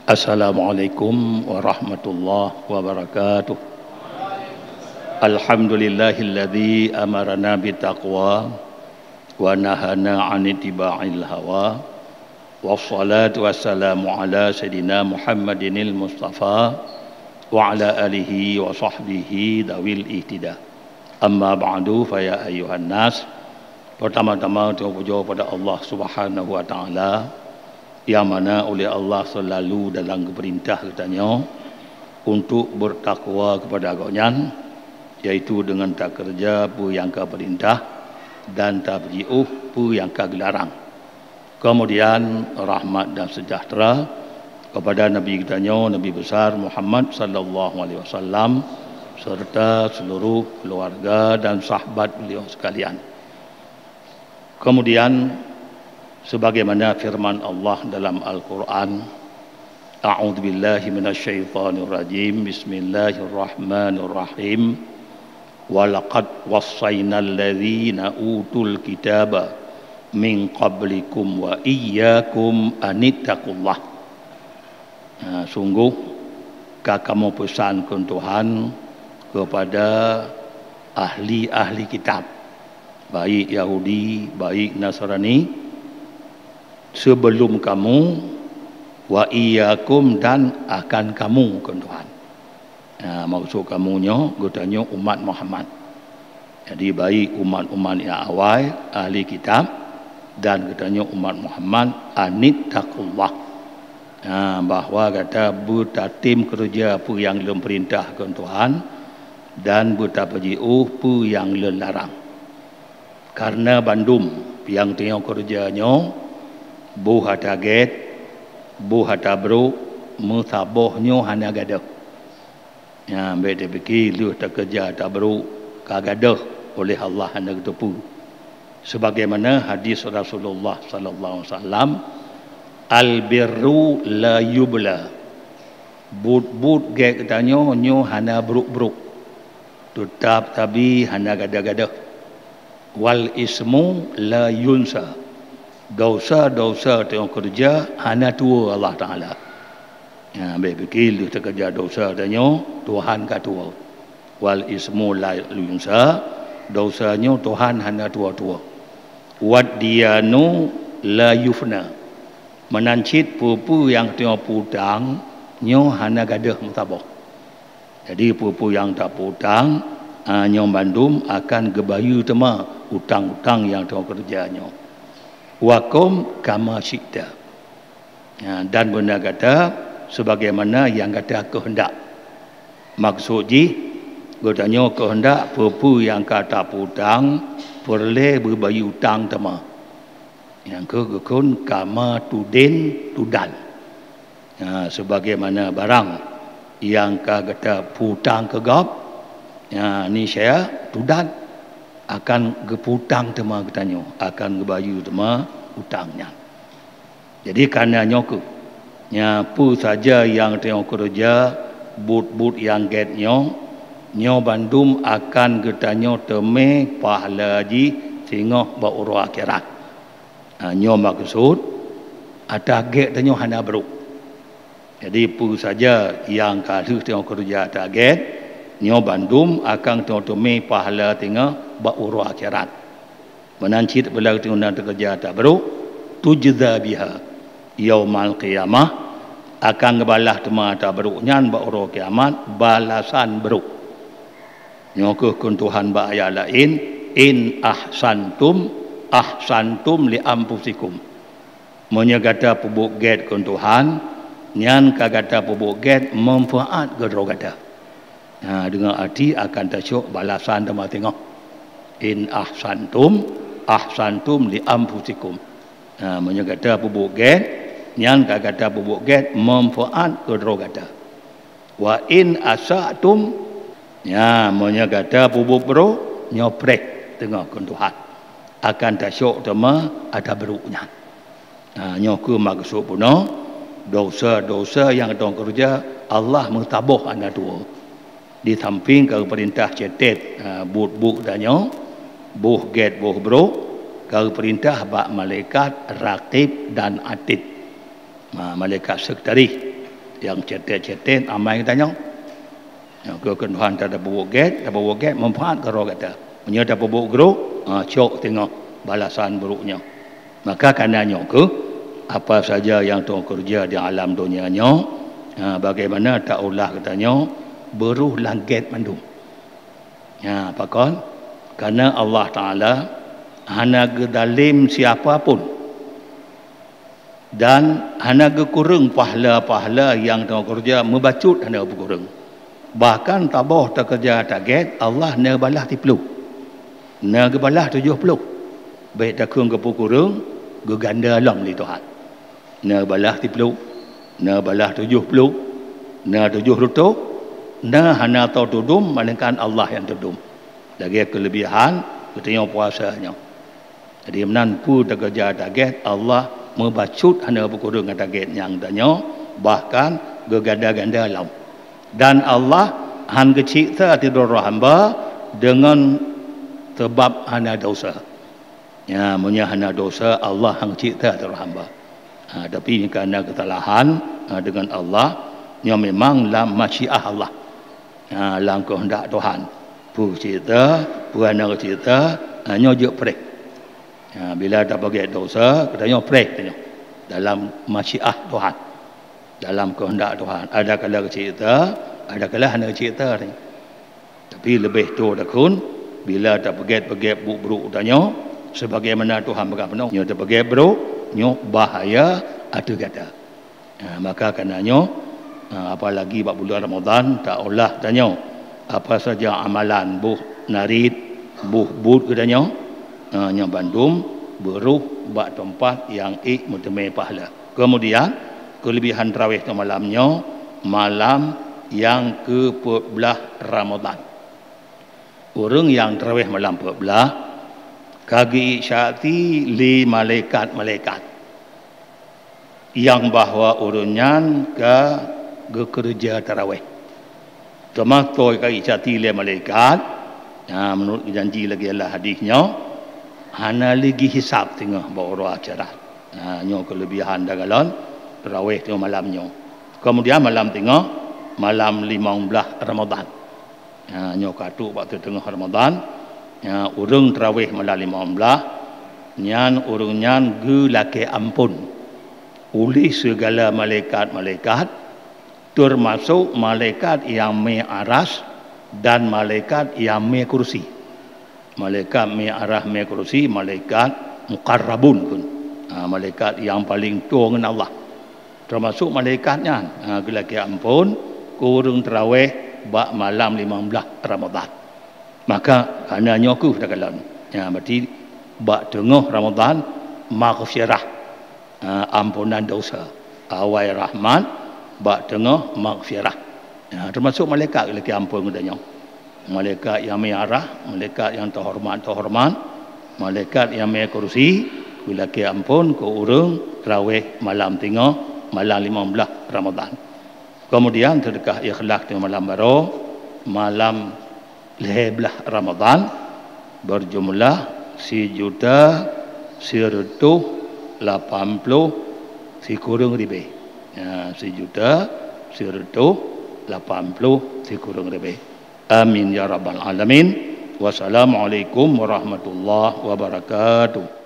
Assalamualaikum warahmatullahi wabarakatuh. Alhamdulillahilladzi amarana bittaqwa wa nahana 'anil ittiba'il hawa. Wassalatu wassalamu ala sayidina Muhammadinil Mustafa wa ala alihi wa sahbihi dawil ihtida. Amma ba'du fa ya ayyuhan nas. Pertama-tama kita puja pada Allah Subhanahu wa taala yang mana oleh Allah selalu dalam perintah katanya untuk bertakwa kepada Agaknya, iaitu dengan tak kerja apa yang kau perintah dan tak berjiuh apa yang kau dilarang. Kemudian rahmat dan sejahtera kepada Nabi kitanya, Nabi besar Muhammad sallallahu alaihi wasallam serta seluruh keluarga dan sahabat beliau sekalian. Kemudian sebagaimana firman Allah dalam Al-Quran, A'udzubillahi minasyaitonirrajim, Bismillahirrahmanirrahim. Walaqad wassaynal ladzina utul kitaba min qablikum wa iyyakum anittaqullah. Sungguh kamu pesankan Tuhan kepada ahli-ahli kitab, baik Yahudi, baik Nasrani, sebelum kamu, wa iyyakum, dan akan kamu ke Tuhan. Maksud kamunya gutanya umat Muhammad. Jadi baik umat-umat yang awal ahli kitab dan gutanya umat Muhammad anittaqullah. Bahawa kata bertatim kerja apa yang belum perintah ke Tuhan dan bertapajiuh apa yang larang. Karena bandum yang tengok kerjanya buah target, buah tabruk, mutabohnya hanya gadah. Beda fikir lu tak kerja tabruk kagadah oleh Allah hanya ketepu. Sebagaimana hadis Rasulullah sallallahu alaihi wasallam, al-birru la yubla. But gek katanya nyo hanya bruk-bruk. Tetap tapi hanya gadah-gadah. Wal ismu la yunsa. Dosa-dosa yang kerja hanya tua Allah Ta'ala. Baik fikir dia kerja dosa tanya Tuhan ka tua. Wal ismu la yunsa, dosanya Tuhan hanya tua-tua. Wad diyanu la yufna. Menancit pupu yang tengah putang nyo hanya gadah mutabah. Jadi pupu yang tak putang nyo bandum akan gebayu tema utang-utang yang tengah kerjanya. Wakum kama syi'ta. Dan benda kata sebagaimana yang kata kehendak. Maksud ji katanya kehendak pupu yang kata putang boleh berbayu utang tema. Yang kekun kama tudin tudan. Sebagaimana barang yang kata putang kegap, ni saya tudan akan geputang tema katanya, akan gebayu tema utangnya. Jadi kerana nyoku nyapu saja yang tengok kerja but yang getnya nyo bandum akan getanyo teme pahala ji sehingga bauru akhirat. Nyo maksud ada get tanyo hana beruk. Jadi pu saja yang kalau tengok kerja target nyo bandum akan tengok teme pahala tengok bauru akhirat. Menancit belau tengok kerja tak beruk tujza biha yaumal qiyamah, akan ngebalah tema tak beruknya bauru kiamat balasan beruk. Nyokuh kun Tuhan ba ayat lain, in ahsantum li anfusikum. Menyagata pubuk get kun Tuhan, nyan kagata pubuk get manfaat gedro kata. Dengan arti akan tasyuk balasan tema tengok. In ahsantum li anfusikum. Menyagata pubuk get, nyan kagata pubuk get manfaat gedro kata. Wa in asatum, menyagata pubuk bro nyoprek tengok kun Tuhan. Akan tasyuk tema ada beruknya. Nyoku maksud puno dosa-dosa yang dong kerja Allah mengtabuh anak tua. Di samping ke perintah cetet but danyo buh get buh bro kalau perintah bak malaikat raqib dan atid. Malaikat sekretari yang cetet-cetet amai katanya. Ya, Tuhan tak ada bawa get manfaat kalau kata. Punya tak bawa guru, cok tengok balasan buruknya. Maka karenanya ke apa saja yang Tuhan kerja di alam dunianya, bagaimana tak ulah katanya beruh langit mandum. Ya, pakon karena Allah Taala hana gedalim siapapun dan hana gekurung pahala-pahala yang Tuhan kerja membacut hana berkurung. Bahkan tabah terkerja target Allah na balah 10 na gebalah 70 baik tak kurang ke kurung geganda alam li Tuhan na balah 10 na balah 70 na 700 na hana tau tudum melainkan Allah yang tudum lagi kelebihan katanya puasanya jadi menanpu terkerja target Allah membacut hana berkurung target yang tanya bahkan geganda-ganda alam. Dan Allah han kecipta tidur hamba dengan sebab hana dosa. Ya, punya hana dosa Allah han kecipta tidur hamba. Tapi kerana kesalahan dengan Allah yang memang dalam masyiah Allah. Dalam kehendak Tuhan. Pu cipta, pu hana kecipta, hanya je prek. Bila tak bagi dosa, katanya prek tanya. Dalam masyiah Tuhan. Dalam kehendak Tuhan ada kala kecita ada kala hana kecita ni tapi lebih tu dakun bila tak peget-peget buruk tanya sebagaimana Tuhan berkata nyo tak peget buruk nyo bahaya ada kata maka karenanya apalagi bab bulan Ramadan tak ulah tanya apa saja amalan buh narid buh bud katanya nya bandum beruh bak tempat yang mutemai pahala kemudian kelebihan tarawih tu malamnya malam yang ke-14 Ramadan. Orang yang tarawih malam 14 kagi isyati li malaikat-malaikat yang bahawa urunyan ke kerja tarawih. Termasuk kagi isyati li malaikat menurut janji lagi Allah hadisnya hana lagi hisab tengah bawa acara. Nyo kelebihan dagalon tarawih tu malamnya. Kemudian malam tengah malam 15 Ramadan. Nyo katuk waktu tengah Ramadan. Urung tarawih malam 15 nyan urung nyan gelake ampun oleh segala malaikat-malaikat termasuk malaikat yang me-aras dan malaikat yang me-kursi. Malaikat me-aras me-kursi malaikat muqarrabun pun. Malaikat yang paling tua dengan Allah. Termasuk malaikatnya gelaki ampun kurung tarawih bak malam 15 Ramadan. Maka hanya nyoku dakalan. Berarti bak tengah Ramadan maghfirah ampunan dosa. Awal rahmat bak tengah maghfirah. Termasuk malaikat gelaki ampun katanya. Malaikat yang merah, malaikat yang terhormat, malaikat yang mai kursi gelaki ampun ke urung tarawih malam tengah malam 15 Ramadan. Kemudian sedekah ikhlas di malam baru malam 15 Ramadan berjumlah 1.180 kurang lebih. 1.180 kurang lebih. Amin ya rabbal alamin. Wassalamualaikum warahmatullahi wabarakatuh.